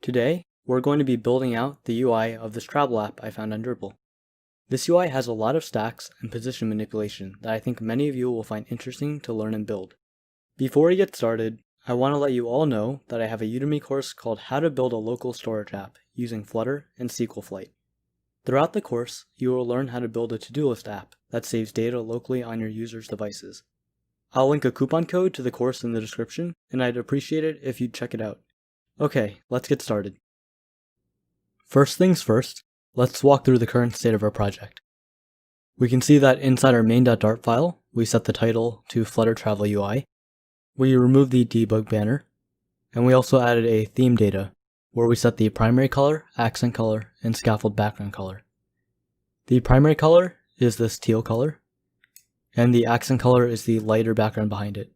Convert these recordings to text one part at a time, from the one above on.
Today, we're going to be building out the UI of this travel app I found on Drupal. This UI has a lot of stacks and position manipulation that I think many of you will find interesting to learn and build. Before we get started, I want to let you all know that I have a Udemy course called How to Build a Local Storage App using Flutter and SQLite. Throughout the course, you will learn how to build a to-do list app that saves data locally on your users' devices. I'll link a coupon code to the course in the description, and I'd appreciate it if you'd check it out. Okay, let's get started. First things first, let's walk through the current state of our project. We can see that inside our main.dart file, we set the title to Flutter Travel UI. We removed the debug banner, and we also added a theme data, where we set the primary color, accent color, and scaffold background color. The primary color is this teal color, and the accent color is the lighter background behind it.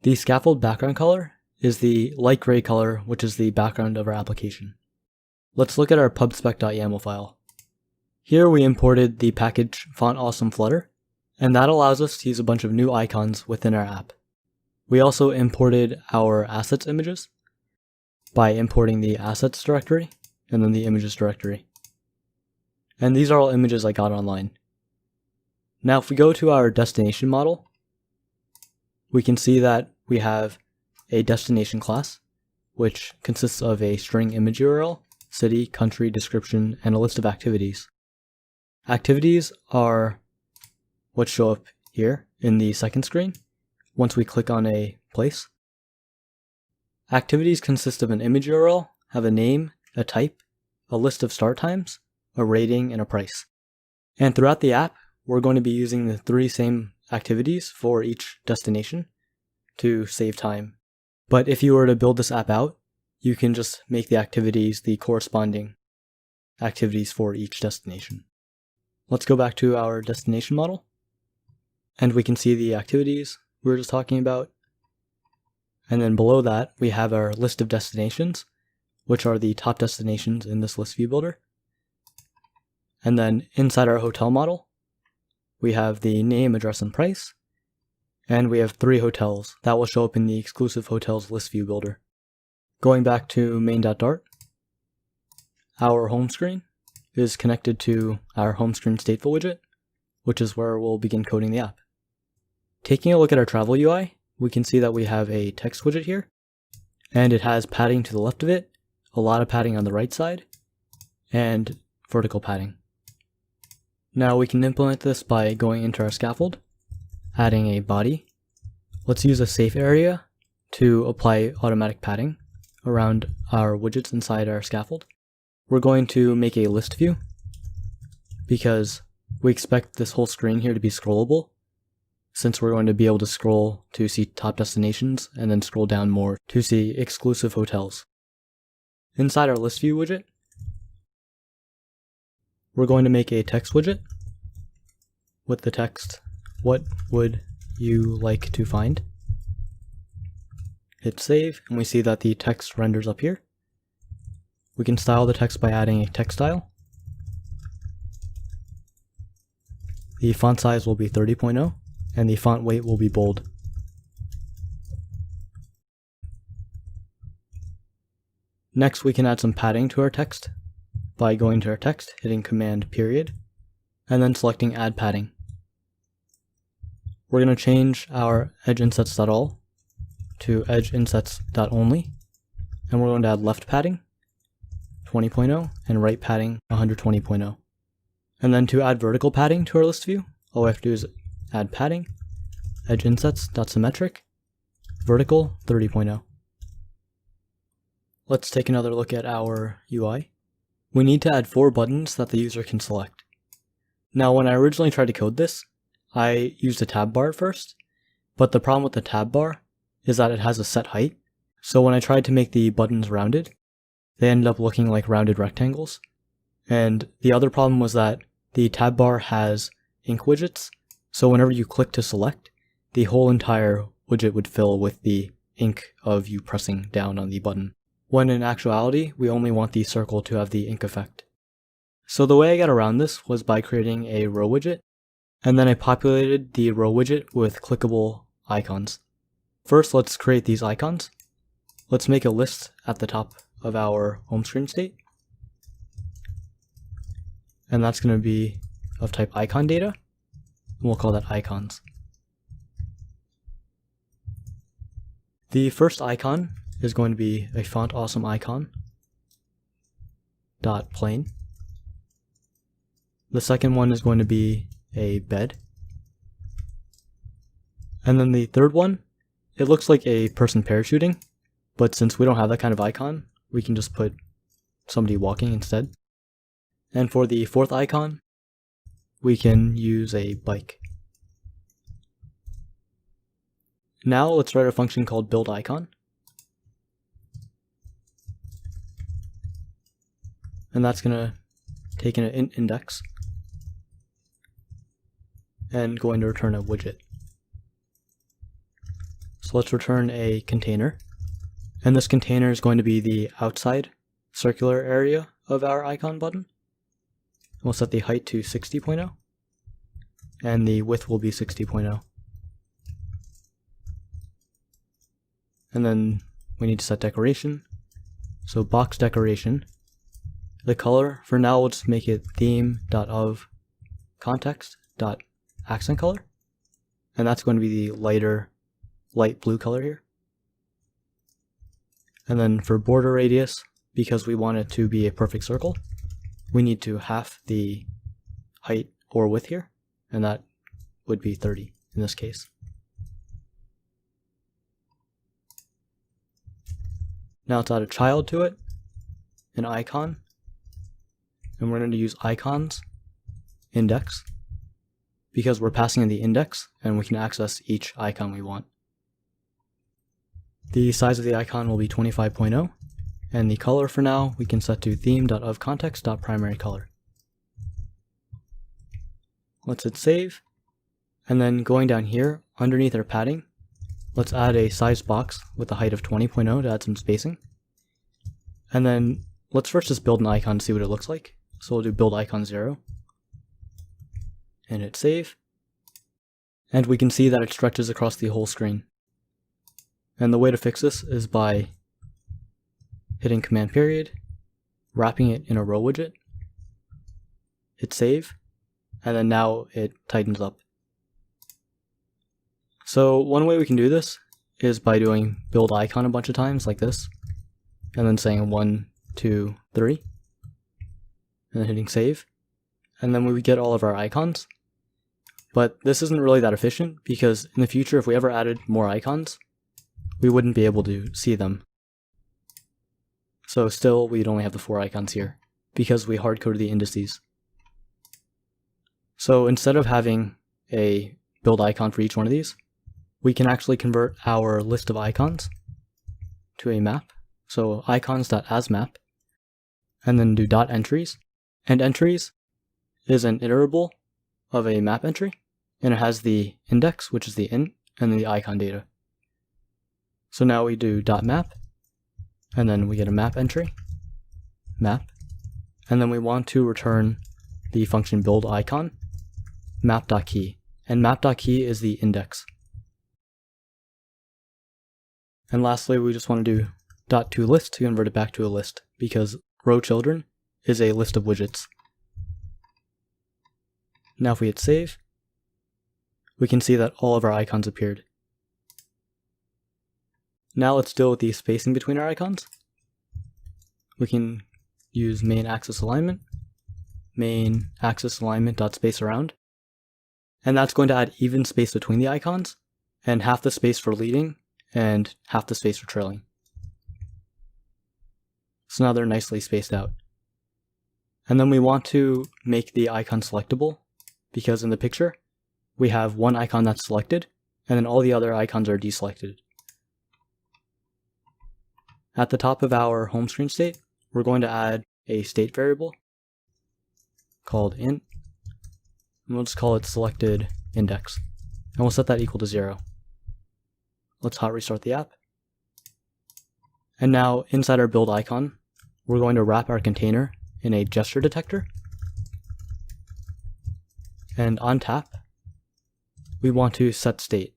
The scaffold background color is the light gray color, which is the background of our application. Let's look at our pubspec.yaml file. Here we imported the package FontAwesomeFlutter, and that allows us to use a bunch of new icons within our app. We also imported our assets images by importing the assets directory and then the images directory. And these are all images I got online. Now if we go to our destination model, we can see that we have a destination class, which consists of a string image URL, city, country, description, and a list of activities. Activities are what show up here in the second screen once we click on a place. Activities consist of an image URL, have a name, a type, a list of start times, a rating, and a price. And throughout the app, we're going to be using the three same activities for each destination to save time. But if you were to build this app out, you can just make the activities the corresponding activities for each destination. Let's go back to our destination model, and we can see the activities we were just talking about. And then below that, we have our list of destinations, which are the top destinations in this list view builder. And then inside our hotel model, we have the name, address, and price. And we have 3 hotels that will show up in the exclusive hotels list view builder. Going back to main.dart, our home screen is connected to our home screen stateful widget, which is where we'll begin coding the app. Taking a look at our travel UI, we can see that we have a text widget here, and it has padding to the left of it, a lot of padding on the right side, and vertical padding. Now we can implement this by going into our scaffold, adding a body. Let's use a safe area to apply automatic padding around our widgets inside our scaffold. We're going to make a list view because we expect this whole screen here to be scrollable, since we're going to be able to scroll to see top destinations and then scroll down more to see exclusive hotels. Inside our list view widget, we're going to make a text widget with the text, "What would you like to find?" Hit save, and we see that the text renders up here. We can style the text by adding a text style. The font size will be 30.0, and the font weight will be bold. Next, we can add some padding to our text by going to our text, hitting Command period, and then selecting Add Padding. We're going to change our edgeinsets.all to edgeinsets.only, and we're going to add left padding 20.0 and right padding 120.0. And then to add vertical padding to our list view, all we have to do is add padding, edgeinsets.symmetric, vertical 30.0. Let's take another look at our UI. We need to add 4 buttons that the user can select. Now when I originally tried to code this, I used a tab bar at first, but the problem with the tab bar is that it has a set height, so when I tried to make the buttons rounded, they ended up looking like rounded rectangles. And the other problem was that the tab bar has ink widgets, so whenever you click to select, the whole entire widget would fill with the ink of you pressing down on the button, when in actuality, we only want the circle to have the ink effect. So the way I got around this was by creating a row widget, and then I populated the row widget with clickable icons. First, let's create these icons. Let's make a list at the top of our home screen state. And that's going to be of type icon data. And we'll call that icons. The first icon is going to be a font awesome icon dot plain. The second one is going to be a bed. And then the third one, it looks like a person parachuting, but since we don't have that kind of icon, we can just put somebody walking instead. And for the fourth icon, we can use a bike. Now let's write a function called buildIcon. And that's going to take an int index and going to return a widget. So let's return a container. And this container is going to be the outside circular area of our icon button. We'll set the height to 60.0 and the width will be 60.0. And then we need to set decoration. So box decoration. The color, for now we'll just make it theme.ofContext.accent color. And that's going to be the light blue color here. And then for border radius, because we want it to be a perfect circle, we need to half the height or width here, and that would be 30 in this case. Now let's add a child to it, an icon, and we're going to use icons index because we're passing in the index and we can access each icon we want. The size of the icon will be 25.0, and the color for now we can set to theme.ofContext.primaryColor. Let's hit save, and then going down here underneath our padding, let's add a size box with a height of 20.0 to add some spacing. And then let's first just build an icon to see what it looks like. So we'll do build icon 0 and hit save. And we can see that it stretches across the whole screen. And the way to fix this is by hitting command period, wrapping it in a row widget, hit save, and then now it tightens up. So one way we can do this is by doing build icon a bunch of times like this, and then saying 1, 2, 3, and then hitting save, and then we get all of our icons. But this isn't really that efficient because in the future if we ever added more icons, we wouldn't be able to see them. So still we'd only have the 4 icons here because we hard-coded the indices. So instead of having a build icon for each one of these, we can actually convert our list of icons to a map. So icons.asMap, and then do .entries. And entries is an iterable of a map entry, and it has the index, which is the int, and then the icon data. So now we do .map, and then we get a map entry, map, and then we want to return the function buildIcon, map.key, and map.key is the index. And lastly, we just want to do .toList to convert it back to a list, because rowChildren is a list of widgets. Now if we hit save, we can see that all of our icons appeared. Now let's deal with the spacing between our icons. We can use main axis alignment, main axis alignment.spaceAround, and that's going to add even space between the icons, and half the space for leading, and half the space for trailing. So now they're nicely spaced out. And then we want to make the icon selectable, because in the picture, we have one icon that's selected, and then all the other icons are deselected. At the top of our home screen state, we're going to add a state variable called int, and we'll just call it selected index, and we'll set that equal to 0. Let's hot restart the app. And now inside our build icon, we're going to wrap our container in a gesture detector. And on tap, we want to set state.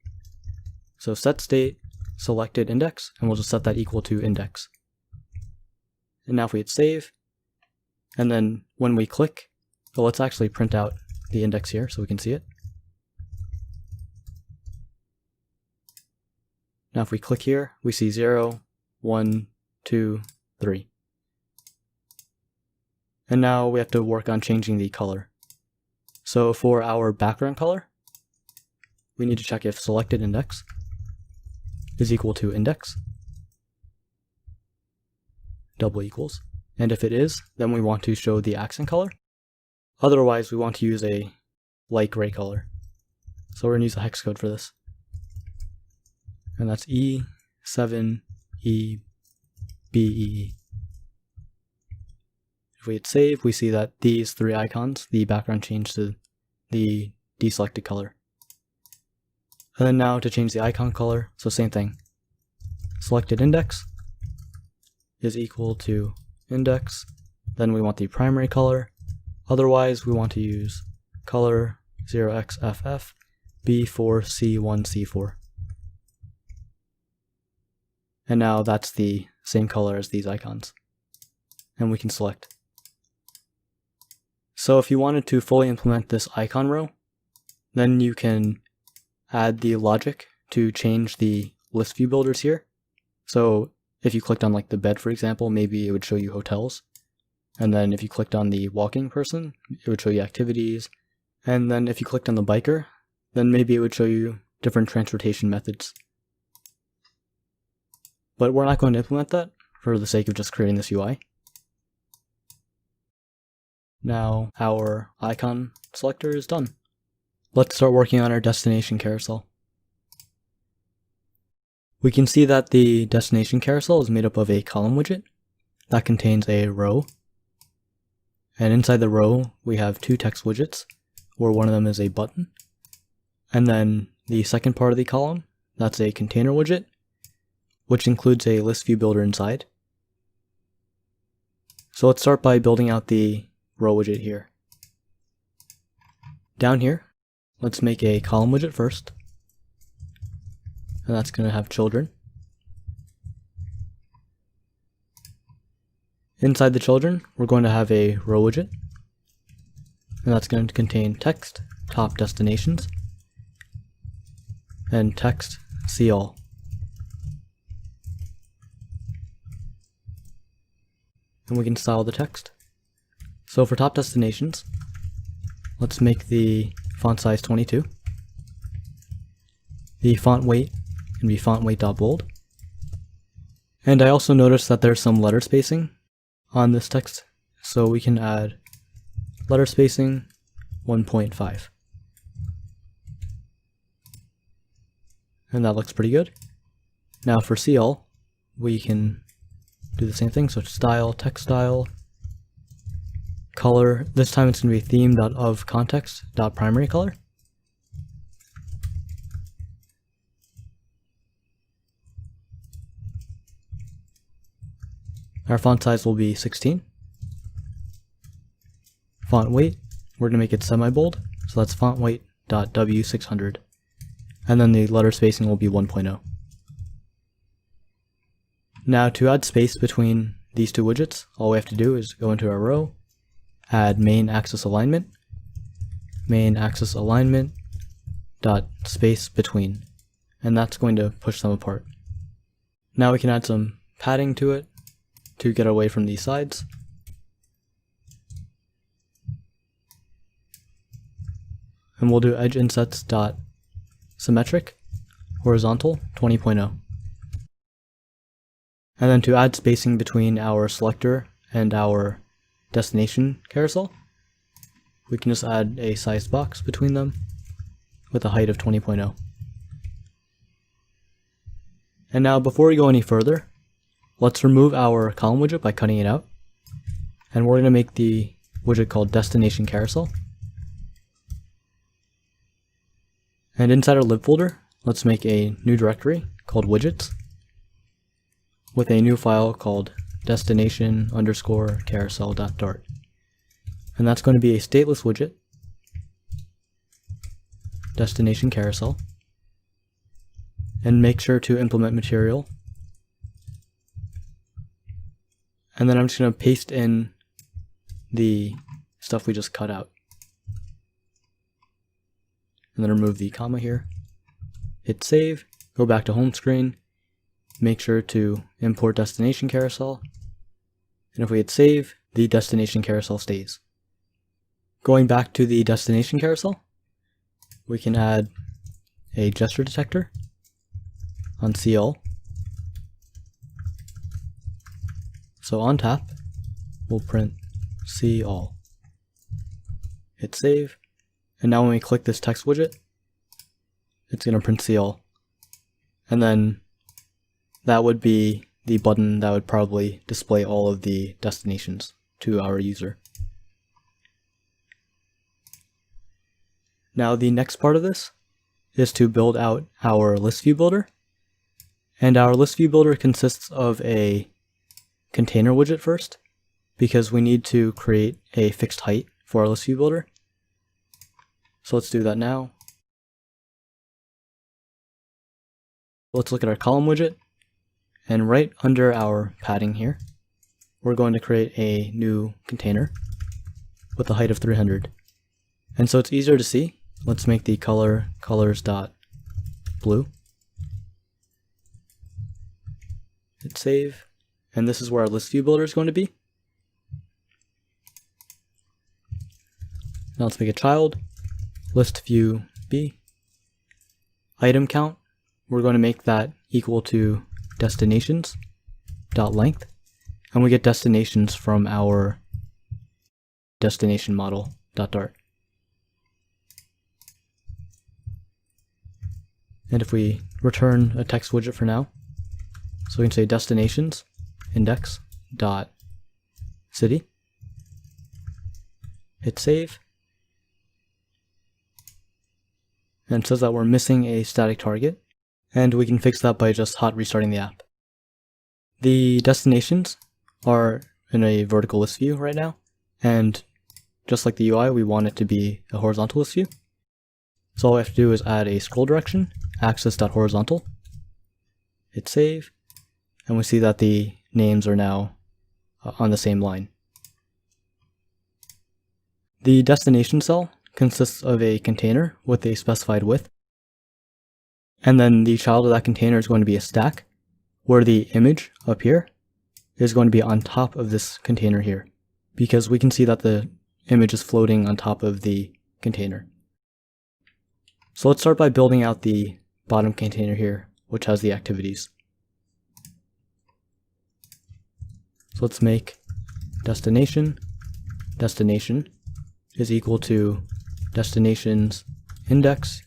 So set state selected index, and we'll just set that equal to index. And now if we hit save, and then when we click, so let's actually print out the index here so we can see it. Now if we click here, we see 0, 1, 2, 3. And now we have to work on changing the color. So for our background color, we need to check if selected index is equal to index double equals. And if it is, then we want to show the accent color. Otherwise, we want to use a light gray color. So we're going to use a hex code for this. And that's E7EBEE. If we hit save, we see that these three icons, the background changed to the deselected color. And then now to change the icon color, so same thing. Selected index is equal to index, then we want the primary color. Otherwise, we want to use color 0xFF B4C1C4. And now that's the same color as these icons. And we can select. So if you wanted to fully implement this icon row, then you can add the logic to change the list view builders here. So if you clicked on like the bed, for example, maybe it would show you hotels. And then if you clicked on the walking person, it would show you activities. And then if you clicked on the biker, then maybe it would show you different transportation methods. But we're not going to implement that for the sake of just creating this UI. Now our icon selector is done. Let's start working on our destination carousel. We can see that the destination carousel is made up of a column widget that contains a row. And inside the row, we have two text widgets, where one of them is a button. And then the second part of the column, that's a container widget, which includes a list view builder inside. So let's start by building out the row widget here. Down here, let's make a column widget first. And that's going to have children. Inside the children, we're going to have a row widget. And that's going to contain text, top destinations, and text, see all. And we can style the text. So for top destinations, let's make the font size 22. The font weight can be font weight.bold. And I also noticed that there's some letter spacing on this text, so we can add letter spacing 1.5. And that looks pretty good. Now for see all, we can do the same thing, so style, text style, color, this time it's going to be theme.ofcontext.primary color. Our font size will be 16. Font weight, we're going to make it semi-bold, so that's font weight.w600. And then the letter spacing will be 1.0. Now to add space between these two widgets, all we have to do is go into our row, add main axis alignment dot space between, and that's going to push them apart. Now we can add some padding to it to get away from these sides. And we'll do edge insets dot symmetric horizontal 20.0. And then to add spacing between our selector and our destination carousel, we can just add a sized box between them with a height of 20.0. And now before we go any further, let's remove our column widget by cutting it out. And we're going to make the widget called destination carousel. And inside our lib folder, let's make a new directory called widgets with a new file called destination_carousel.dart. And that's going to be a stateless widget, destination carousel, and make sure to implement material. And then I'm just going to paste in the stuff we just cut out. And then remove the comma here. Hit save, go back to home screen, make sure to import destination carousel. And if we hit save, the destination carousel stays. Going back to the destination carousel, we can add a gesture detector on see all. So on tap, we'll print see all. Hit save, and now when we click this text widget, it's going to print see all. And then that would be the button that would probably display all of the destinations to our user. Now the next part of this is to build out our list view builder. And our list view builder consists of a container widget first, because we need to create a fixed height for our list view builder. So let's do that now. Let's look at our column widget, and right under our padding here, we're going to create a new container with a height of 300. And so it's easier to see. Let's make the color colors.blue. Hit save, and this is where our list view builder is going to be. Now let's make a child, list view B. Item count, we're going to make that equal to destinations.length, and we get destinations from our destination model.dart. And if we return a text widget for now, so we can say destinations index.city, hit save, and it says that we're missing a static target, and we can fix that by just hot restarting the app. The destinations are in a vertical list view right now, and just like the UI, we want it to be a horizontal list view. So all we have to do is add a scroll direction, axis.horizontal, hit save, and we see that the names are now on the same line. The destination cell consists of a container with a specified width, and then the child of that container is going to be a stack, where the image up here is going to be on top of this container here, because we can see that the image is floating on top of the container. So let's start by building out the bottom container here, which has the activities. So let's make destination is equal to destinations index,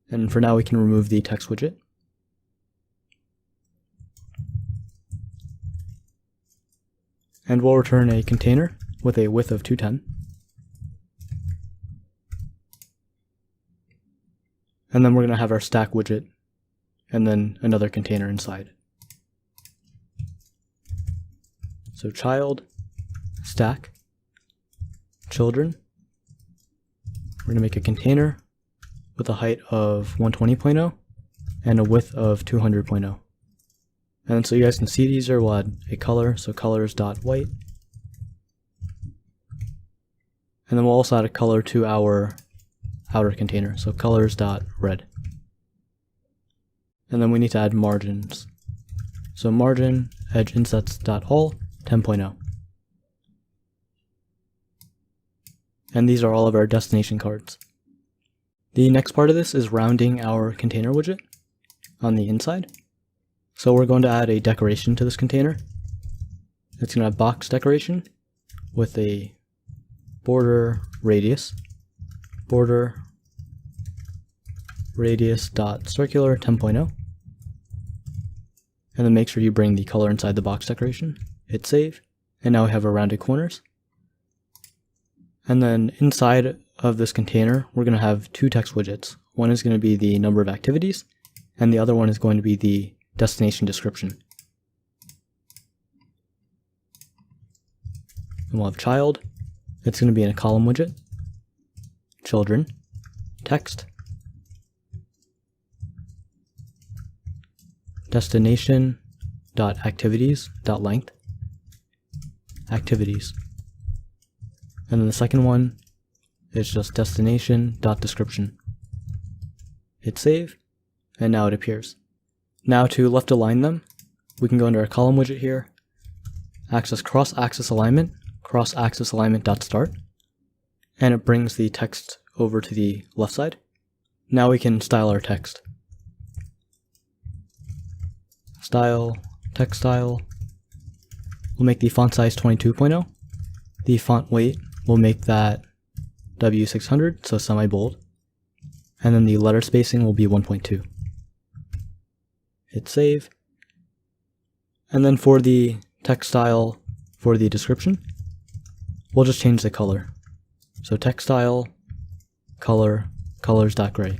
and for now we can remove the text widget. And we'll return a container with a width of 210. And then we're going to have our stack widget and then another container inside. So child, stack, children. We're going to make a container with a height of 120.0 and a width of 200.0. And so you guys can see these are, we'll add a color, so colors.white. And then we'll also add a color to our outer container, so colors.red. And then we need to add margins. So margin edge insets.all 10.0. And these are all of our destination cards. The next part of this is rounding our container widget on the inside. So we're going to add a decoration to this container. It's going to have box decoration with a border radius dot circular 10.0, and then make sure you bring the color inside the box decoration. Hit save, and now we have our rounded corners. And then inside of this container, we're going to have two text widgets. One is going to be the number of activities, and the other one is going to be the destination description. And we'll have child. It's going to be in a column widget. Children. Text. Destination. activities.length, activities. And then the second one is just destination.description. Hit save, and now it appears. Now to left align them, we can go under our column widget here, access cross-axis alignment.start, and it brings the text over to the left side. Now we can style our text. Style, text style. We'll make the font size 22.0. The font weight, we'll make that W600, so semi-bold. And then the letter spacing will be 1.2. Hit save. And then for the text style, for the description, we'll just change the color. So text style, color, colors.gray.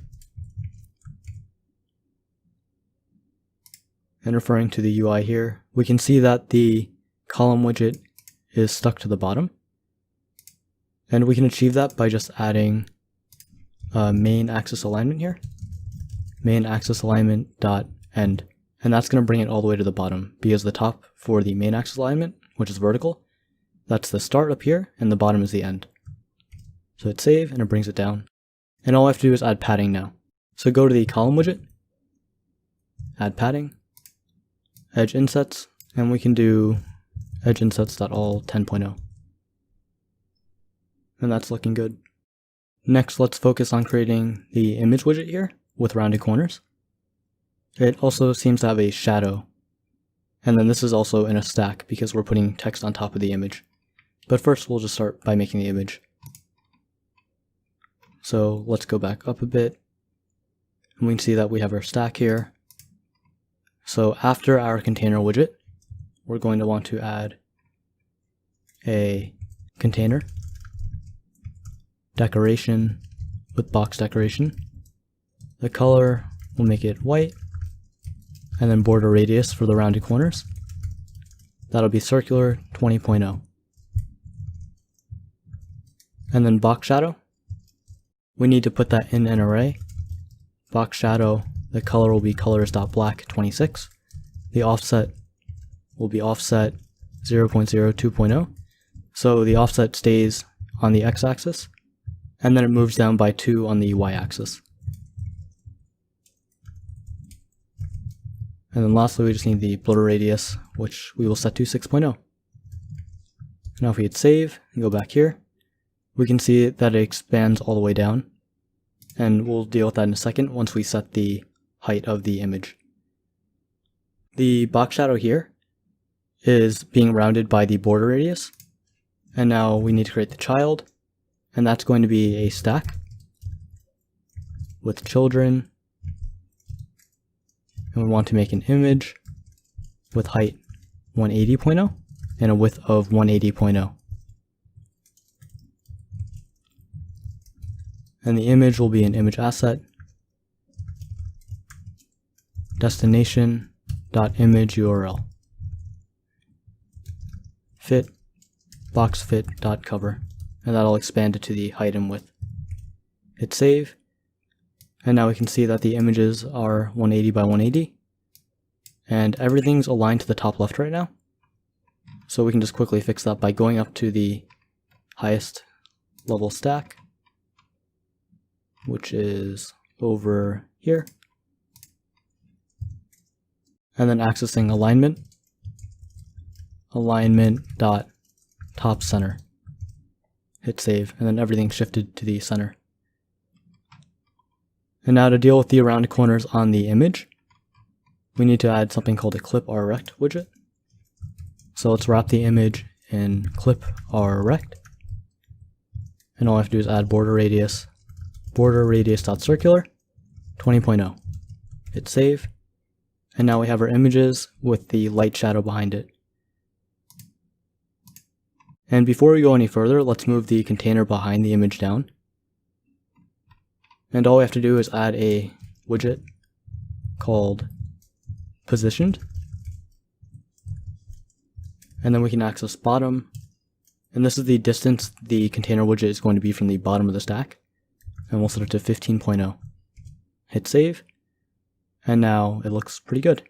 And referring to the UI here, we can see that the column widget is stuck to the bottom. And we can achieve that by just adding main axis alignment here. Main axis alignment dot end. And that's going to bring it all the way to the bottom, because the top for the main axis alignment, which is vertical, that's the start up here, and the bottom is the end. So hit save, and it brings it down. And all I have to do is add padding now. So go to the column widget, add padding, edge insets, and we can do edge insets.all 10.0. And that's looking good. Next, let's focus on creating the image widget here with rounded corners. It also seems to have a shadow. And then this is also in a stack because we're putting text on top of the image. But first we'll just start by making the image. So let's go back up a bit. And we can see that we have our stack here. So after our container widget, we're going to want to add a container decoration with box decoration. The color, we'll make it white. And then border radius for the rounded corners. That'll be circular 20.0. And then box shadow. We need to put that in an array. Box shadow, the color will be colors.black26. The offset will be offset 0.02.0. So the offset stays on the x-axis, and then it moves down by 2 on the y-axis. And then lastly, we just need the border radius, which we will set to 6.0. Now if we hit save and go back here, we can see that it expands all the way down. And we'll deal with that in a second once we set the height of the image. The box shadow here is being rounded by the border radius. And now we need to create the child. And that's going to be a stack with children. And we want to make an image with height 180.0 and a width of 180.0. And the image will be an image asset, destination.image URL, fit, box fit.cover, and that'll expand it to the height and width. Hit save. And now we can see that the images are 180 by 180. And everything's aligned to the top left right now. So we can just quickly fix that by going up to the highest level stack, which is over here. And then accessing alignment, alignment.top center. Hit save, and then everything's shifted to the center. And now to deal with the rounded corners on the image, we need to add something called a clip rect widget. So let's wrap the image in clip rect. And all I have to do is add border radius.circular 20.0. Hit save. And now we have our images with the light shadow behind it. And before we go any further, let's move the container behind the image down. And all we have to do is add a widget called positioned. And then we can access bottom. And this is the distance the container widget is going to be from the bottom of the stack. And we'll set it to 15.0. Hit save. And now it looks pretty good.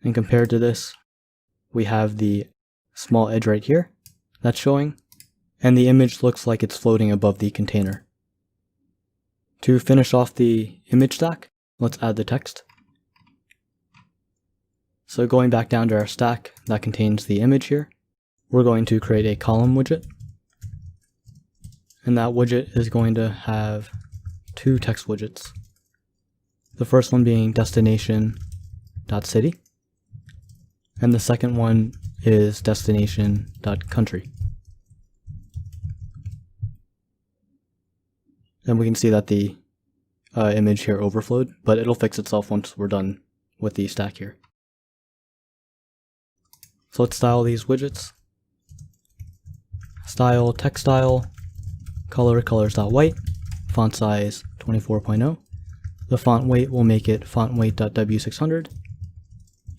And compared to this, we have the small edge right here that's showing, and the image looks like it's floating above the container. To finish off the image stack, let's add the text. So going back down to our stack that contains the image here, we're going to create a column widget. And that widget is going to have two text widgets. The first one being destination.city, and the second one is destination.country. And we can see that the image here overflowed, but it'll fix itself once we're done with the stack here. So let's style these widgets. Style, text style, color, colors.white, font size 24.0. The font weight will make it font weight.w600,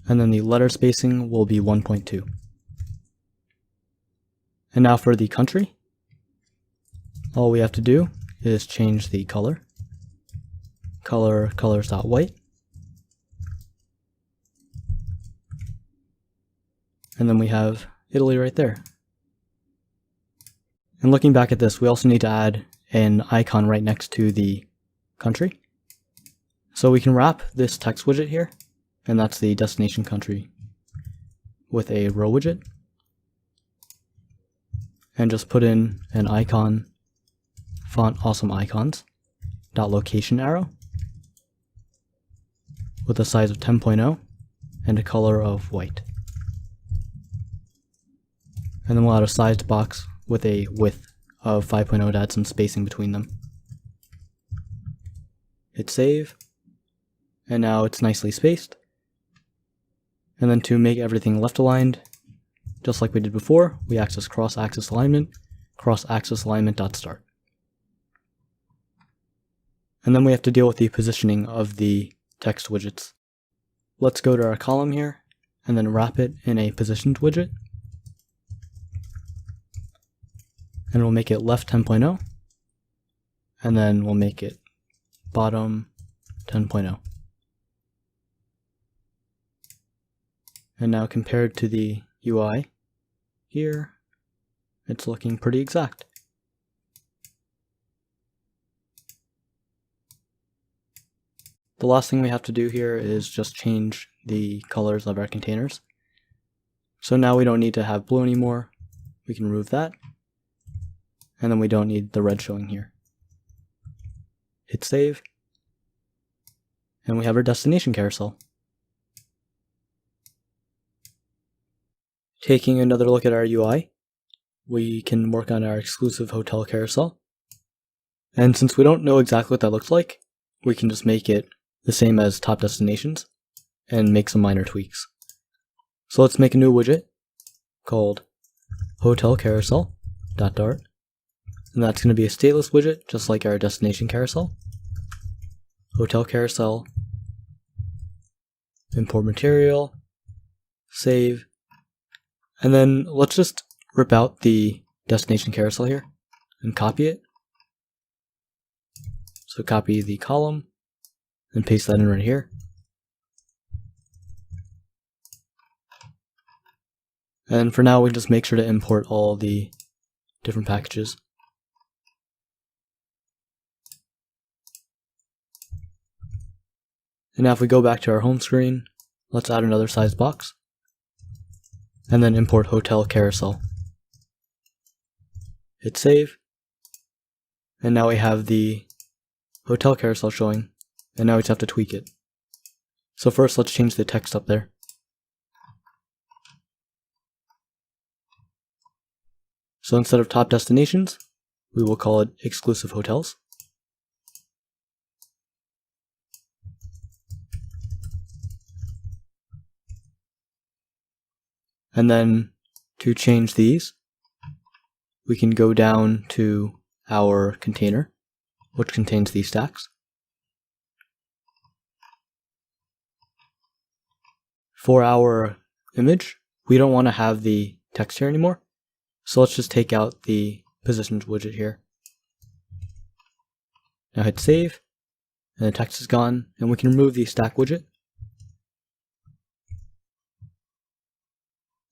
and then the letter spacing will be 1.2. And now for the country, all we have to do is change the color, colors.white, and then we have Italy right there. And looking back at this, we also need to add an icon right next to the country. So we can wrap this text widget here, and that's the destination country, with a row widget, and just put in an icon, font awesome icons, .location arrow, with a size of 10.0 and a color of white. And then we'll add a sized box with a width of 5.0 to add some spacing between them. Hit save, and now it's nicely spaced. And then to make everything left aligned, just like we did before, we access cross-axis alignment, cross-axis alignment.start. And then we have to deal with the positioning of the text widgets. Let's go to our column here, and then wrap it in a positioned widget. And we'll make it left 10.0, and then we'll make it bottom 10.0. And now compared to the UI here, it's looking pretty exact. The last thing we have to do here is just change the colors of our containers. So now we don't need to have blue anymore. We can remove that. And then we don't need the red showing here. Hit save. And we have our destination carousel. Taking another look at our UI, we can work on our exclusive hotel carousel. And since we don't know exactly what that looks like, we can just make it the same as top destinations and make some minor tweaks. So let's make a new widget called hotel carousel.dart. And that's going to be a stateless widget, just like our destination carousel. Hotel carousel, import material, save, and then let's just rip out the destination carousel here and copy it. So copy the column and paste that in right here. And for now, we just make sure to import all the different packages. And now if we go back to our home screen, let's add another size box, and then import hotel carousel. Hit save, and now we have the hotel carousel showing, and now we just have to tweak it. So first let's change the text up there. So instead of top destinations, we will call it exclusive hotels. And then to change these, we can go down to our container, which contains these stacks. For our image, we don't want to have the text here anymore. So let's just take out the positions widget here. Now hit save, and the text is gone, and we can remove the stack widget.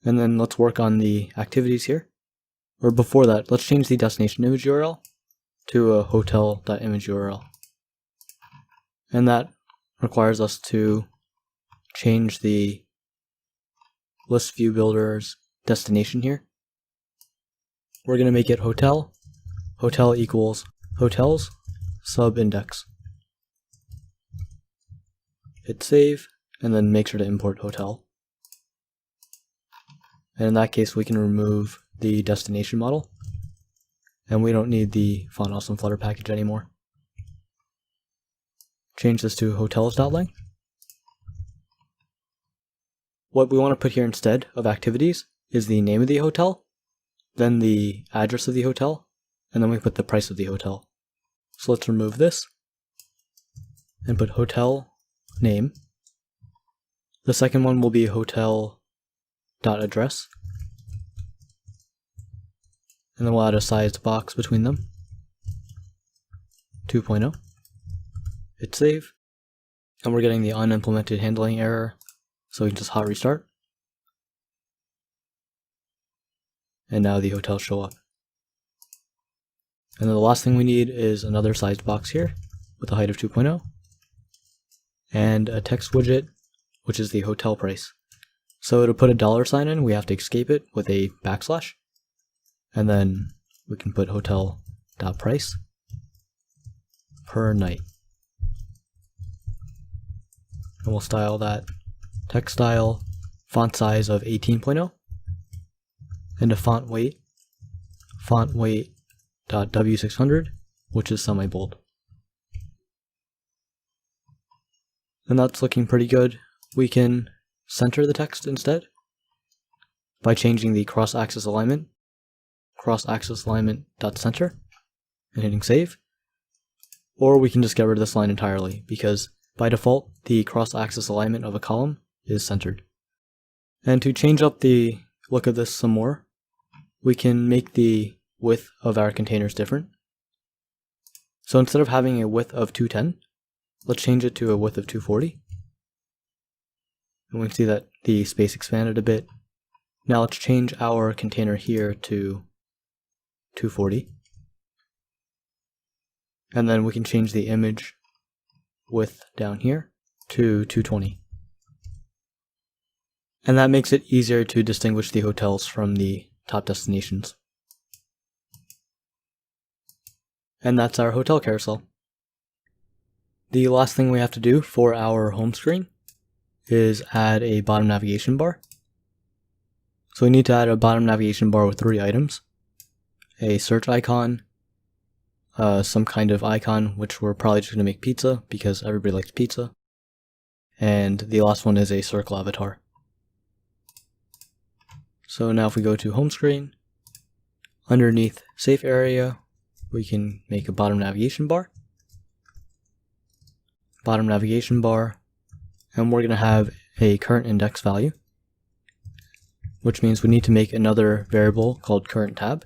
And then let's work on the activities here. Or before that, let's change the destination image URL to a hotel.image URL. And that requires us to change the list view builder's destination here. We're going to make it hotel equals hotels sub index. Hit save, and then make sure to import hotel. And in that case, we can remove the destination model, and we don't need the Font Awesome Flutter package anymore. Change this to hotels.length. What we want to put here instead of activities is the name of the hotel, then the address of the hotel, and then we put the price of the hotel. So let's remove this and put hotel name. The second one will be hotel.address. And then we'll add a sized box between them. 2.0. Hit save. And we're getting the unimplemented handling error, so we can just hot restart. And now the hotels show up. And then the last thing we need is another sized box here with a height of 2.0 and a text widget, which is the hotel price. So to put a $sign in, we have to escape it with a backslash, and then we can put hotel.price per night. And we'll style that text style font size of 18.0 and a font weight .w600, which is semi-bold. And that's looking pretty good. We can center the text instead by changing the cross-axis alignment, cross-axis-alignment.center, and hitting save. Or we can just get rid of this line entirely, because by default, the cross-axis alignment of a column is centered. And to change up the look of this some more, we can make the width of our containers different. So instead of having a width of 210, let's change it to a width of 240. And we can see that the space expanded a bit. Now let's change our container here to 240. And then we can change the image width down here to 220. And that makes it easier to distinguish the hotels from the top destinations. And that's our hotel carousel. The last thing we have to do for our home screen is add a bottom navigation bar. So we need to add a bottom navigation bar with 3 items. A search icon, some kind of icon, which we're probably just going to make pizza because everybody likes pizza. And the last one is a circle avatar. So now if we go to home screen, underneath safe area, we can make a bottom navigation bar, and we're going to have a current index value, which means we need to make another variable called current tab.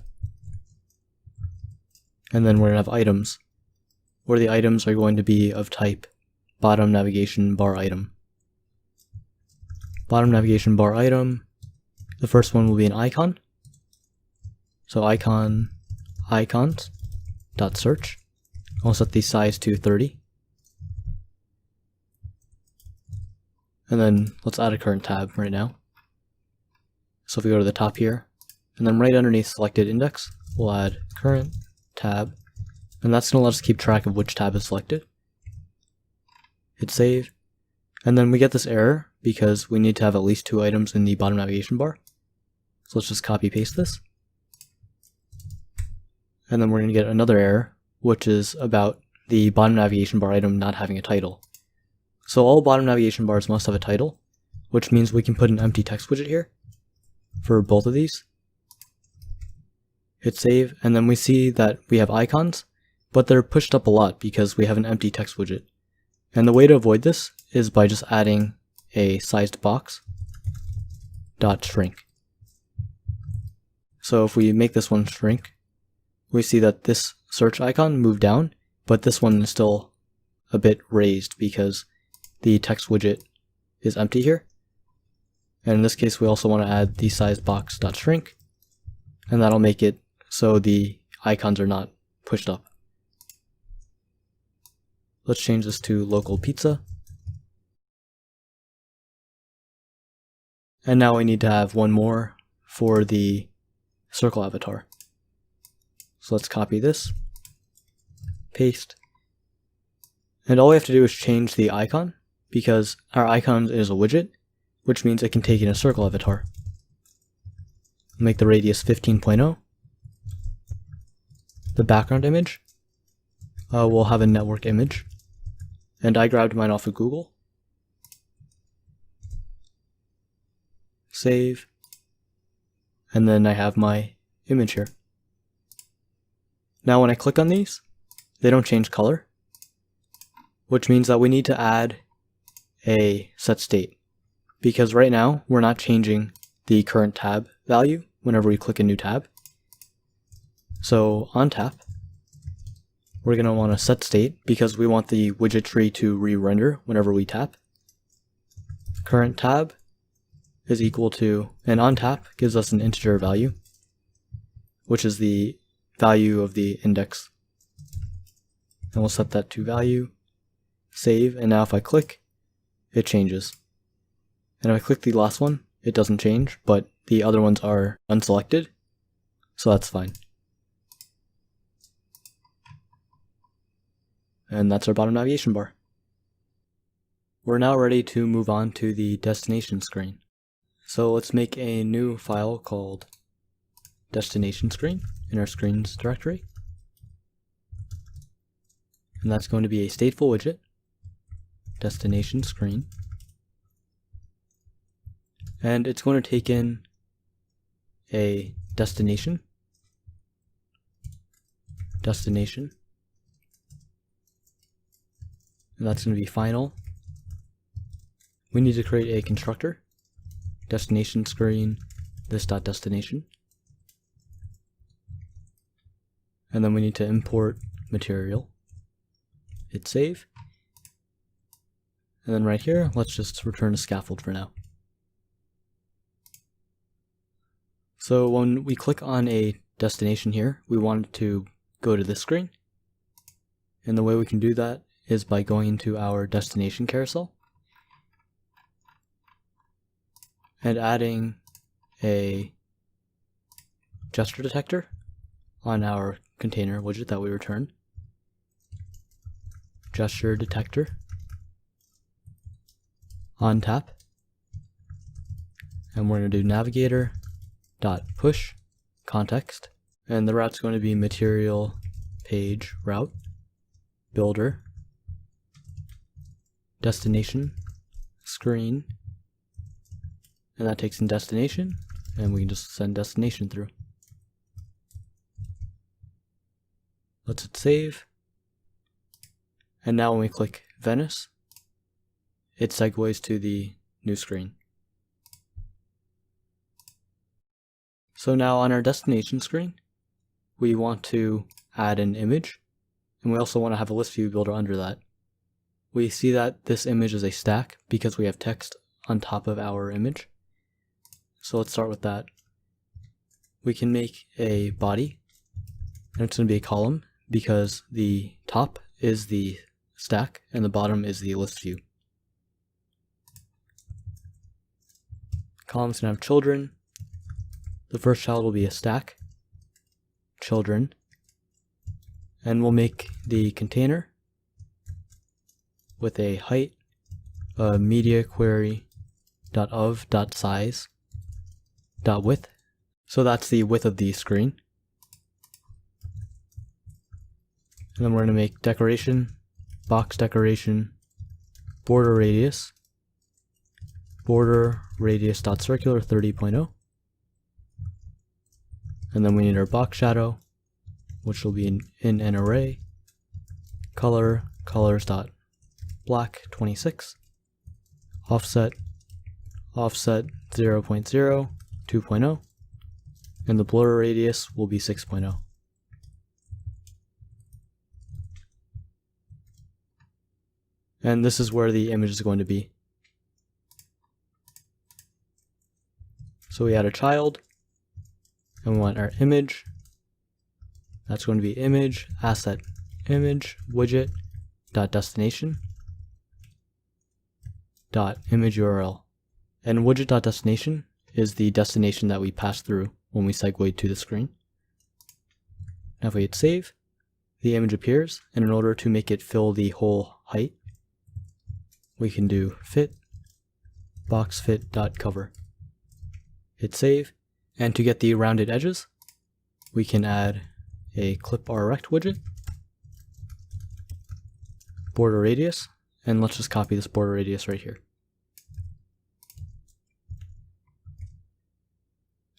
And then we're going to have items, where the items are going to be of type bottom navigation bar item. Bottom navigation bar item, the first one will be an icon. So icons dot search. I'll set the size to 30. And then let's add a current tab right now. So if we go to the top here, and then right underneath selected index, we'll add current tab, and that's going to let us keep track of which tab is selected. Hit save, and then we get this error because we need to have at least 2 items in the bottom navigation bar. So let's just copy paste this. And then we're going to get another error, which is about the bottom navigation bar item not having a title. So all bottom navigation bars must have a title, which means we can put an empty text widget here for both of these. Hit save, and then we see that we have icons, but they're pushed up a lot because we have an empty text widget. And the way to avoid this is by just adding a sized box dot shrink. So if we make this one shrink, we see that this search icon moved down, but this one is still a bit raised because the text widget is empty here. And in this case, we also want to add the size box.shrink, and that'll make it so the icons are not pushed up. Let's change this to local pizza. And now we need to have one more for the circle avatar. So let's copy this, paste, and all we have to do is change the icon, because our icon is a widget, which means it can take in a circle avatar. Make the radius 15.0. The background image will have a network image, and I grabbed mine off of Google. Save, and then I have my image here. Now when I click on these, they don't change color, which means that we need to add a set state, because right now we're not changing the current tab value whenever we click a new tab. So on tap, we're going to want to set state because we want the widget tree to re-render whenever we tap. Current tab is equal to, and on tap gives us an integer value, which is the value of the index. And we'll set that to value, save, and now if I click, it changes. And if I click the last one, it doesn't change, but the other ones are unselected, so that's fine. And that's our bottom navigation bar. We're now ready to move on to the destination screen. So let's make a new file called destination screen in our screens directory. And that's going to be a stateful widget, destination screen. And it's going to take in a destination, and that's going to be final. We need to create a constructor, destination screen, this.destination. And then we need to import material, hit save. And then right here, let's just return a scaffold for now. So when we click on a destination here, we want it to go to this screen. And the way we can do that is by going into our destination carousel and adding a gesture detector on our container widget that we return. Gesture detector on tap, and we're going to do navigator dot push context, and the route's going to be material page route builder destination screen, and that takes in destination, and we can just send destination through. Let's hit save, and now when we click Venice, it segues to the new screen. So now on our destination screen, we want to add an image, and we also want to have a list view builder under that. We see that this image is a stack because we have text on top of our image. So let's start with that. We can make a body, and it's going to be a column because the top is the stack and the bottom is the list view. Column's going to have children. The first child will be a stack, children, and we'll make the container with a height, media query .of.size .width. So that's the width of the screen. And then we're going to make decoration, box decoration, border radius .circular 30.0. And then we need our box shadow, which will be in an array, color, colors.black 26, offset 0.0, 2.0, and the blur radius will be 6.0. And this is where the image is going to be. So we add a child, and we want our image. That's going to be image asset image widget dot destination dot image URL. And widget dot destination is the destination that we pass through when we segue to the screen. Now if we hit save, the image appears, and in order to make it fill the whole height, we can do fit boxFit.cover. Hit save, and to get the rounded edges, we can add a clip or rect widget, border radius, and let's just copy this border radius right here.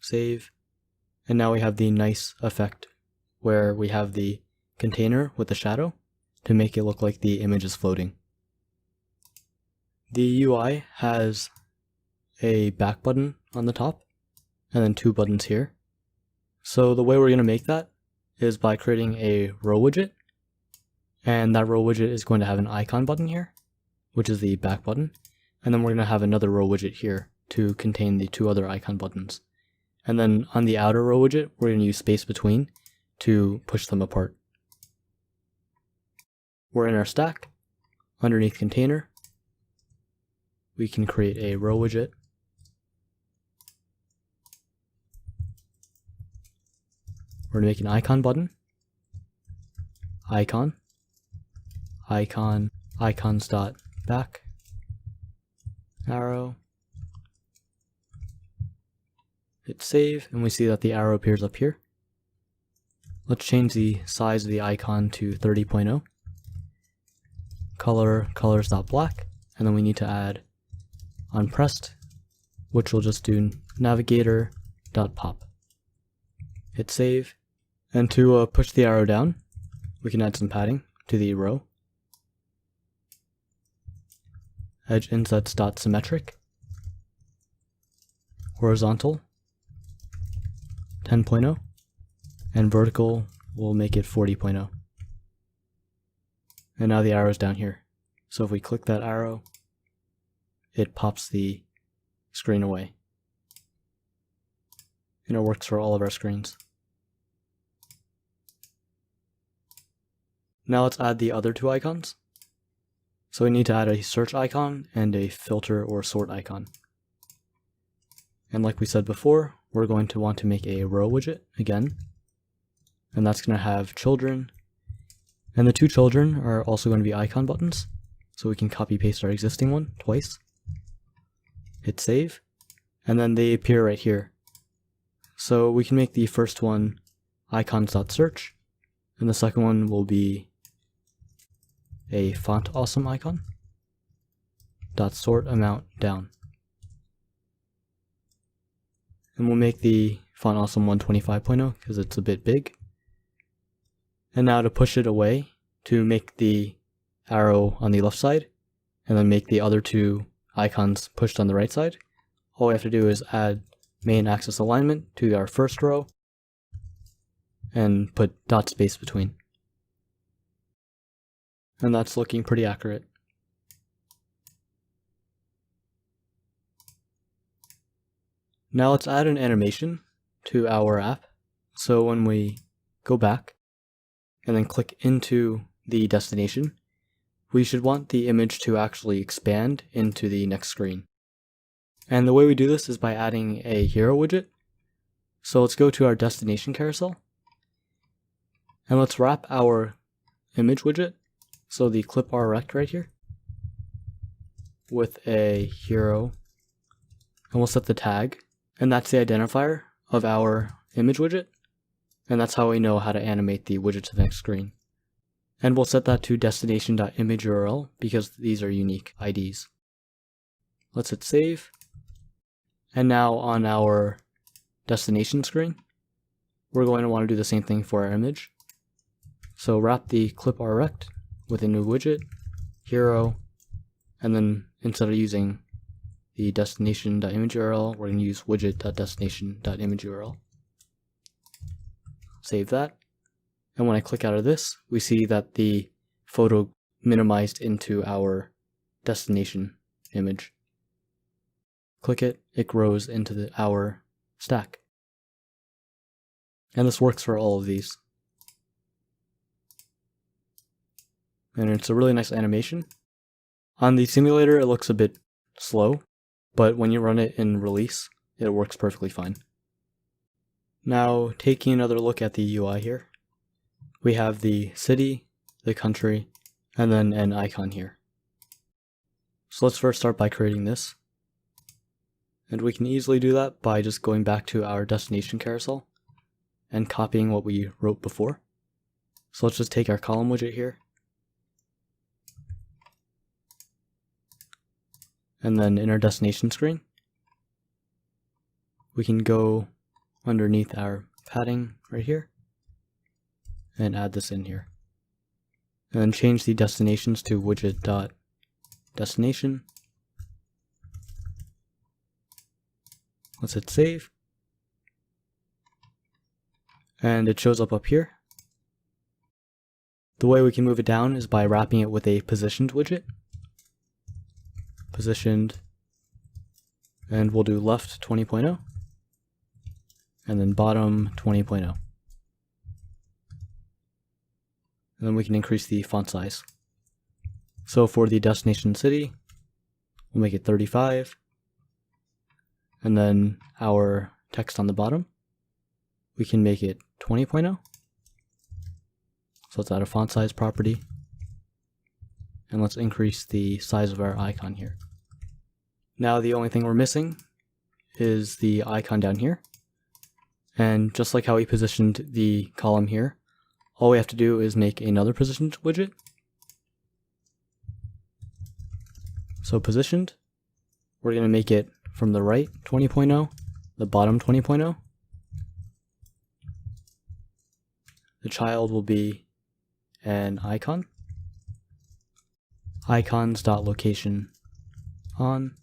Save, and now we have the nice effect where we have the container with the shadow to make it look like the image is floating. The UI has a back button on the top and then 2 buttons here. So the way we're going to make that is by creating a row widget, and that row widget is going to have an icon button here, which is the back button, and then we're going to have another row widget here to contain the 2 other icon buttons. And then on the outer row widget, we're going to use space between to push them apart. We're in our stack. Underneath container, we can create a row widget. We're going to make an icon button, icon, icon, icons.back, arrow, hit save, and we see that the arrow appears up here. Let's change the size of the icon to 30.0, color, colors.black, and then we need to add unpressed, which we'll just do navigator.pop. Hit save, and to push the arrow down, we can add some padding to the row. Edge insets.symmetric, horizontal 10.0, and vertical we'll make it 40.0. And now the arrow is down here. So if we click that arrow, it pops the screen away. And it works for all of our screens. Now let's add the other 2 icons. So we need to add a search icon and a filter or sort icon. And like we said before, we're going to want to make a row widget again. And that's going to have children. And the 2 children are also going to be icon buttons. So we can copy paste our existing one twice. Hit save. And then they appear right here. So we can make the first one icons.search. And the second one will be a font awesome icon dot sort amount down, and we'll make the font awesome 125.0 because it's a bit big. And now to push it away, to make the arrow on the left side and then make the other 2 icons pushed on the right side, all we have to do is add main axis alignment to our first row and put dot space between. And that's looking pretty accurate. Now let's add an animation to our app. So when we go back and then click into the destination, we should want the image to actually expand into the next screen. And the way we do this is by adding a hero widget. So let's go to our destination carousel, and let's wrap our image widget, so the clip R rect right here, with a hero, and we'll set the tag, and that's the identifier of our image widget, and that's how we know how to animate the widget to the next screen. And we'll set that to destination.imageURL because these are unique IDs. Let's hit save, and now on our destination screen, we're going to want to do the same thing for our image. So wrap the clip R rect with a new widget, hero, and then instead of using the destination.imageURL, we're going to use widget.destination.imageURL. Save that. And when I click out of this, we see that the photo minimized into our destination image. Click it, it grows into our stack. And this works for all of these. And it's a really nice animation. On the simulator, it looks a bit slow, but when you run it in release, it works perfectly fine. Now, taking another look at the UI here, we have the city, the country, and then an icon here. So let's first start by creating this. And we can easily do that by just going back to our destination carousel and copying what we wrote before. So let's just take our column widget here. And then in our destination screen, we can go underneath our padding right here and add this in here. And then change the destinations to widget.destination. Let's hit save. And it shows up here. The way we can move it down is by wrapping it with a positioned widget. Positioned, and we'll do left 20.0 and then bottom 20.0. And then we can increase the font size. So for the destination city, we'll make it 35. And then our text on the bottom, we can make it 20.0. So let's add a font size property. And let's increase the size of our icon here. Now the only thing we're missing is the icon down here. And just like how we positioned the column here, all we have to do is make another positioned widget. So positioned, we're going to make it from the right 20.0, the bottom 20.0. The child will be an icon. Icons.location on.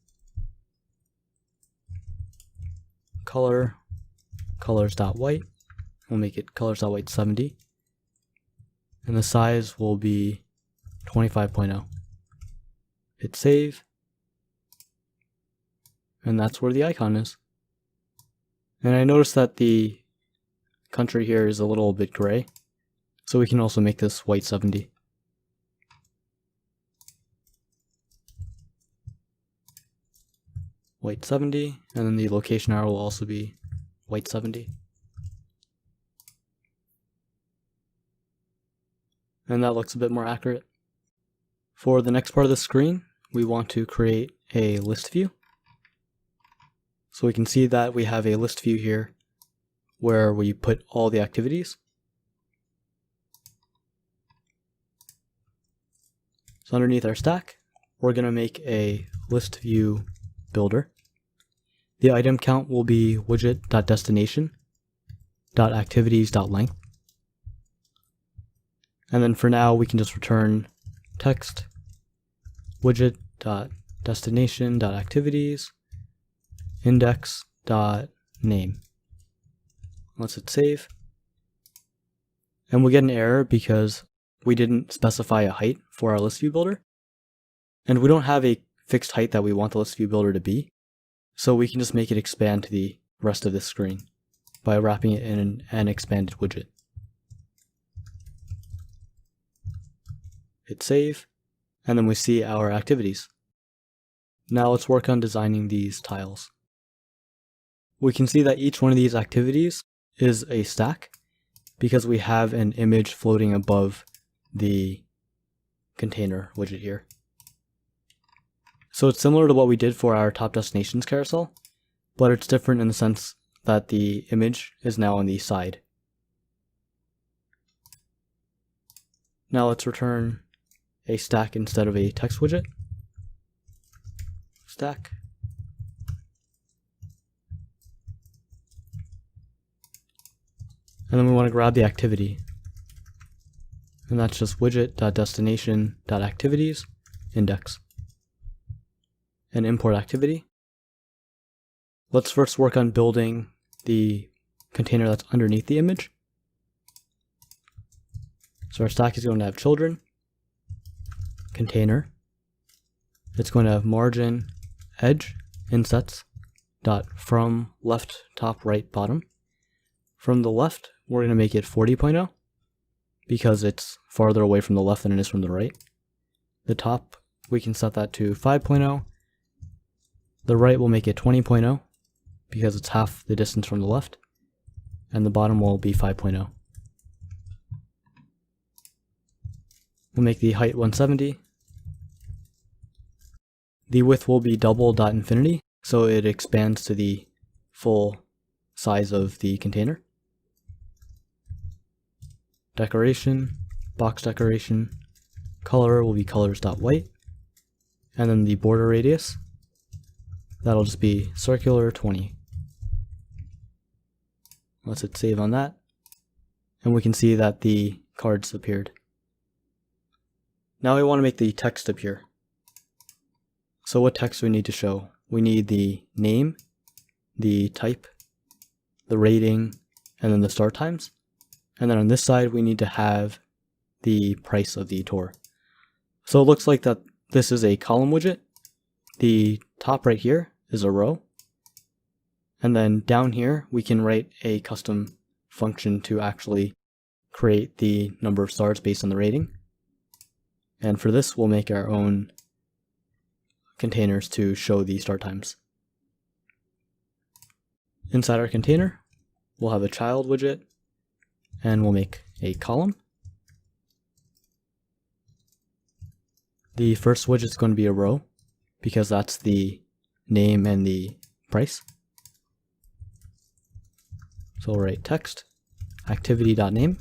Color, colors.white. We'll make it colors.white 70. And the size will be 25.0. Hit save. And that's where the icon is. And I noticed that the country here is a little bit gray. So we can also make this white 70. White 70, and then the location arrow will also be white 70. And that looks a bit more accurate. For the next part of the screen, we want to create a list view. So we can see that we have a list view here where we put all the activities. So underneath our stack, we're going to make a list view builder. The item count will be widget.destination.activities.length. And then for now, we can just return text widget.destination.activities index.name. Let's hit save. And we'll get an error because we didn't specify a height for our list view builder. And we don't have a fixed height that we want the list view builder to be. So we can just make it expand to the rest of this screen by wrapping it in an expanded widget. Hit save, and then we see our activities. Now let's work on designing these tiles. We can see that each one of these activities is a stack because we have an image floating above the container widget here. So it's similar to what we did for our top destinations carousel, but it's different in the sense that the image is now on the side. Now let's return a stack instead of a text widget. Stack. And then we want to grab the activity. And that's just widget.destination.activities index. And import activity. Let's first work on building the container that's underneath the image. So our stack is going to have children, container. It's going to have margin, edge, insets, dot from left top right bottom. From the left, we're going to make it 40.0 because it's farther away from the left than it is from the right. The top, we can set that to 5.0. The right will make it 20.0 because it's half the distance from the left. And the bottom will be 5.0. We'll make the height 170. The width will be double dot infinity, so it expands to the full size of the container. Decoration, box decoration, color will be colors.white, and then the border radius, that'll just be circular 20. Let's hit save on that, and we can see that the cards appeared. Now we want to make the text appear. So what text do we need to show? We need the name, the type, the rating, and then the start times. And then on this side, we need to have the price of the tour. So it looks like that this is a column widget. The top right here is a row. And then down here, we can write a custom function to actually create the number of stars based on the rating. And for this, we'll make our own containers to show the start times. Inside our container, we'll have a child widget, and we'll make a column. The first widget is going to be a row, because that's the name and the price. So we'll write text, activity.name,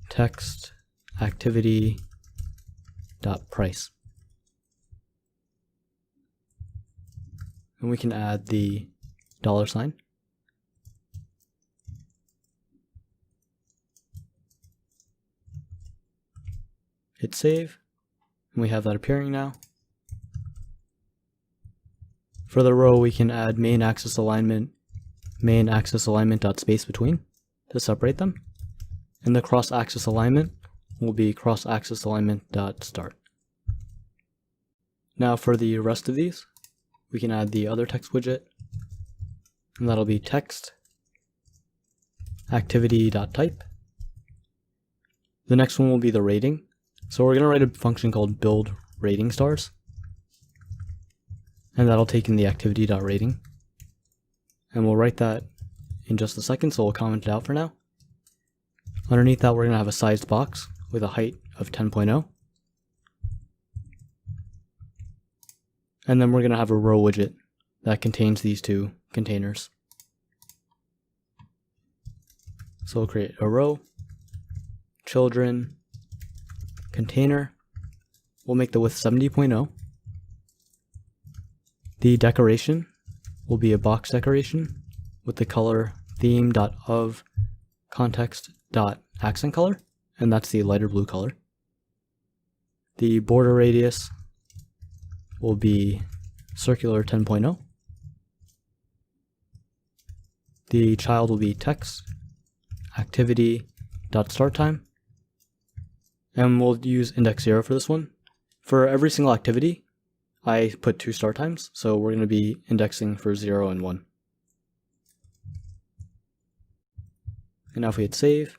text, activity.price. And we can add the $sign. Hit save, and we have that appearing now. For the row, we can add main axis alignment dot space between to separate them, and the cross axis alignment will be cross axis alignment dot start. Now for the rest of these, we can add the other text widget, and that'll be text activity.type. The next one will be the rating. So we're going to write a function called build rating stars, and that'll take in the activity.rating. And we'll write that in just a second, so we'll comment it out for now. Underneath that, we're going to have a sized box with a height of 10.0. And then we're going to have a row widget that contains these two containers. So we'll create a row, children, container. We'll make the width 70.0. The decoration will be a box decoration with the color theme.of context.accent color, and that's the lighter blue color. The border radius will be circular 10.0. The child will be text activity.starttime, and we'll use index 0 for this one. For every single activity, I put 2 start times, so we're going to be indexing for 0 and 1. And now if we hit save,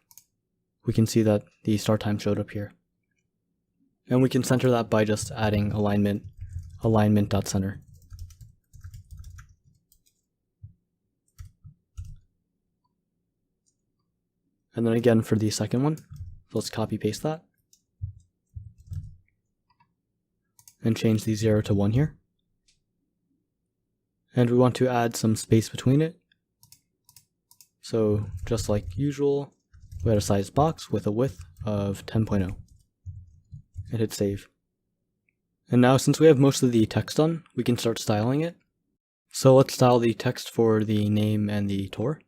we can see that the start time showed up here. And we can center that by just adding alignment.center. And then again for the second one, let's copy paste that. And change the 0 to 1 here. And we want to add some space between it. So just like usual, we had a sized box with a width of 10.0. And hit save. And now since we have most of the text done, we can start styling it. So let's style the text for the name and the tour.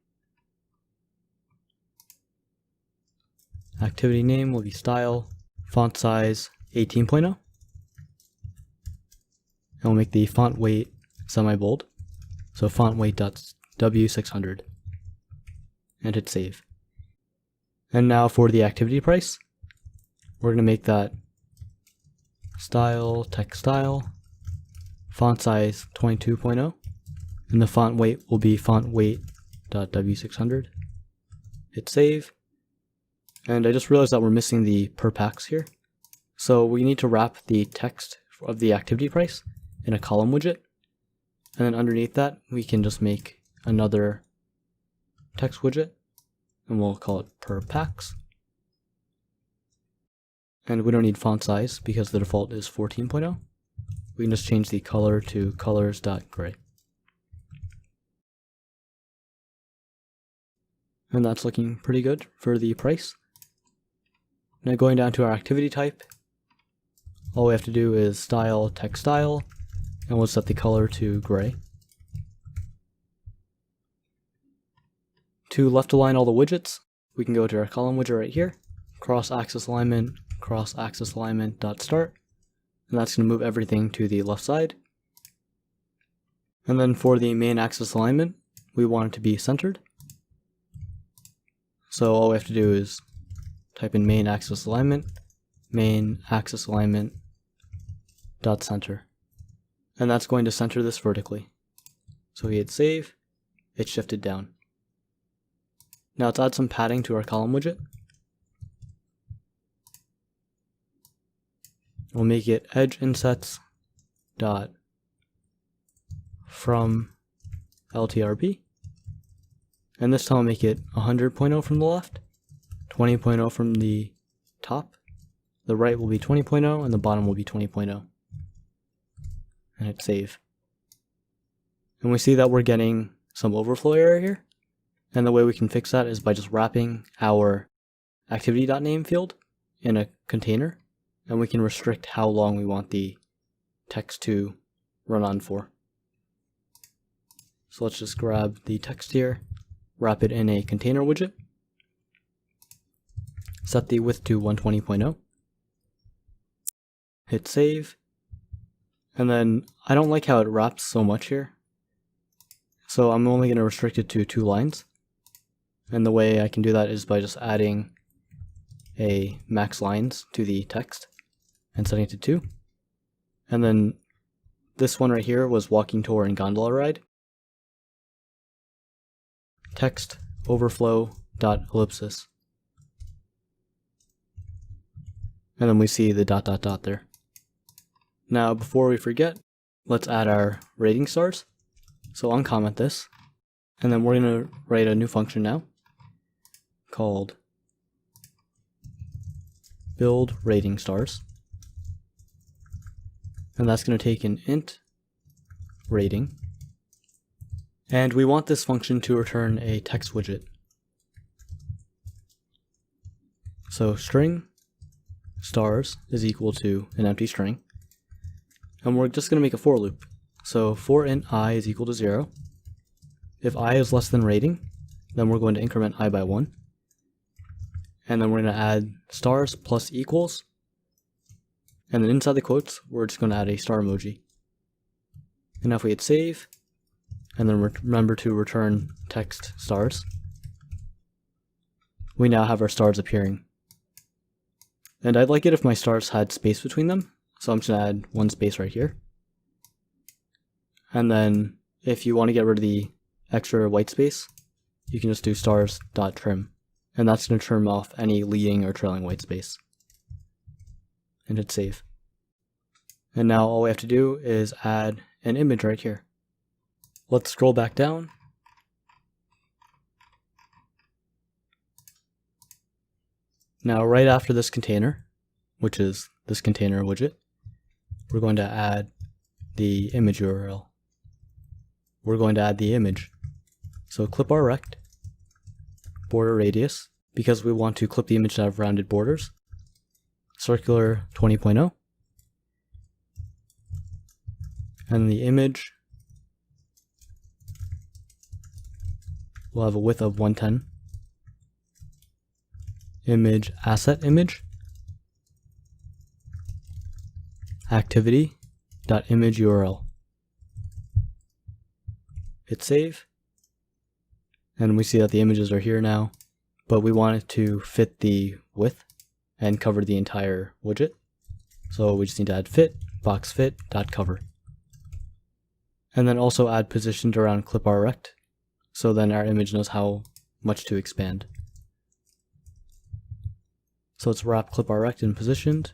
Activity name will be style, font size 18.0. And we'll make the font weight semi-bold. So font weight.w600. And hit save. And now for the activity price, we're going to make that style, text style, font size 22.0, and the font weight will be font weight.w600. Hit save. And I just realized that we're missing the per packs here. So we need to wrap the text of the activity price in a column widget. And then underneath that, we can just make another text widget, and we'll call it per packs. And we don't need font size because the default is 14.0. We can just change the color to colors.gray. And that's looking pretty good for the price. Now going down to our activity type, all we have to do is style text style, and we'll set the color to gray. To left align all the widgets, we can go to our column widget right here, cross-axis alignment dot start, and that's going to move everything to the left side. And then for the main axis alignment, we want it to be centered. So all we have to do is type in main axis alignment dot center, and that's going to center this vertically. So we hit save, it's shifted down. Now let's add some padding to our column widget. We'll make it edge insets dot from LTRB, and this time I'll make it 100.0 from the left, 20.0 from the top, the right will be 20.0, and the bottom will be 20.0. And hit save. And we see that we're getting some overflow error here, and the way we can fix that is by just wrapping our activity.name field in a container, and we can restrict how long we want the text to run on for. So let's just grab the text here, wrap it in a container widget, set the width to 120.0, hit save, and then I don't like how it wraps so much here, so I'm only going to restrict it to 2 lines, and the way I can do that is by just adding a max lines to the text and setting it to 2. And then this one right here was walking tour and gondola ride. Text overflow dot ellipsis. And then we see the ... there. Now before we forget, let's add our rating stars. So uncomment this, and then we're going to write a new function now called build rating stars. And that's going to take an int rating, and we want this function to return a text widget. So string stars is equal to an empty string, and we're just going to make a for loop. So for int I is equal to 0. If I is less than rating, then we're going to increment I by 1, and then we're going to add stars plus equals. And then inside the quotes, we're just going to add a star emoji. And now if we hit save, and then remember to return text stars, we now have our stars appearing. And I'd like it if my stars had space between them, so I'm just going to add 1 space right here. And then if you want to get rid of the extra white space, you can just do stars.trim, and that's going to trim off any leading or trailing white space. And hit save. And now all we have to do is add an image right here. Let's scroll back down. Now right after this container, which is this container widget, we're going to add the image URL. We're going to add the image. So clip our rect, border radius, because we want to clip the image to have rounded borders, circular 20.0, and the image will have a width of 110. Image asset image activity.image URL. Hit save, and we see that the images are here now, but we want it to fit the width and cover the entire widget. So we just need to add fit box fit.cover. And then also add positioned around clip our rect, so then our image knows how much to expand. So let's wrap clip our rect in positioned.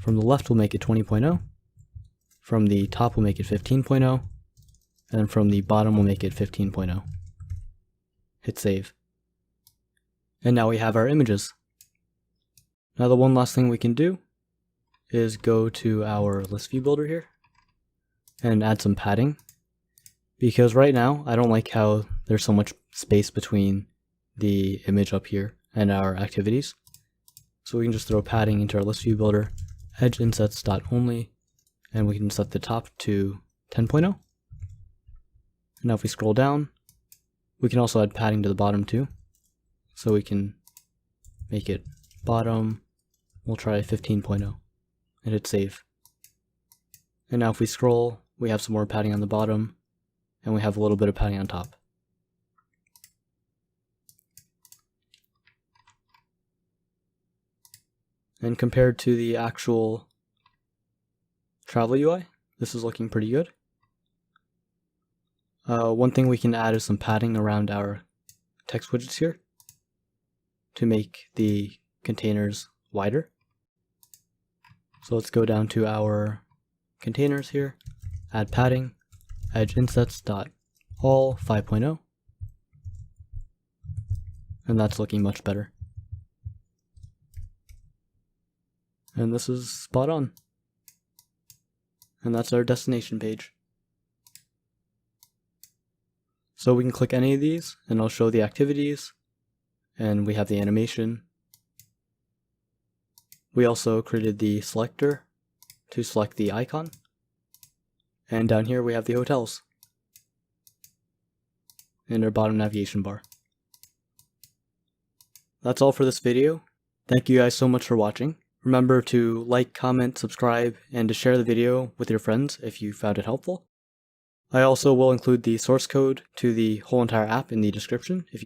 From the left we'll make it 20.0, from the top we'll make it 15.0, and then from the bottom we'll make it 15.0. Hit save. And now we have our images. Now the one last thing we can do is go to our list view builder here and add some padding, because right now I don't like how there's so much space between the image up here and our activities. So we can just throw padding into our list view builder, edge insets.only, and we can set the top to 10.0. Now if we scroll down, we can also add padding to the bottom too. So we can make it bottom, we'll try 15.0, and hit save. And now if we scroll, we have some more padding on the bottom, and we have a little bit of padding on top. And compared to the actual travel UI, this is looking pretty good. One thing we can add is some padding around our text widgets here to make the containers wider. So let's go down to our containers here, add padding, edge insets.all 5.0, and that's looking much better. And this is spot on. And that's our destination page. So we can click any of these and it'll show the activities, and we have the animation. We also created the selector to select the icon, and down here we have the hotels in our bottom navigation bar. That's all for this video. Thank you guys so much for watching. Remember to like, comment, subscribe, and to share the video with your friends if you found it helpful. I also will include the source code to the whole entire app in the description if you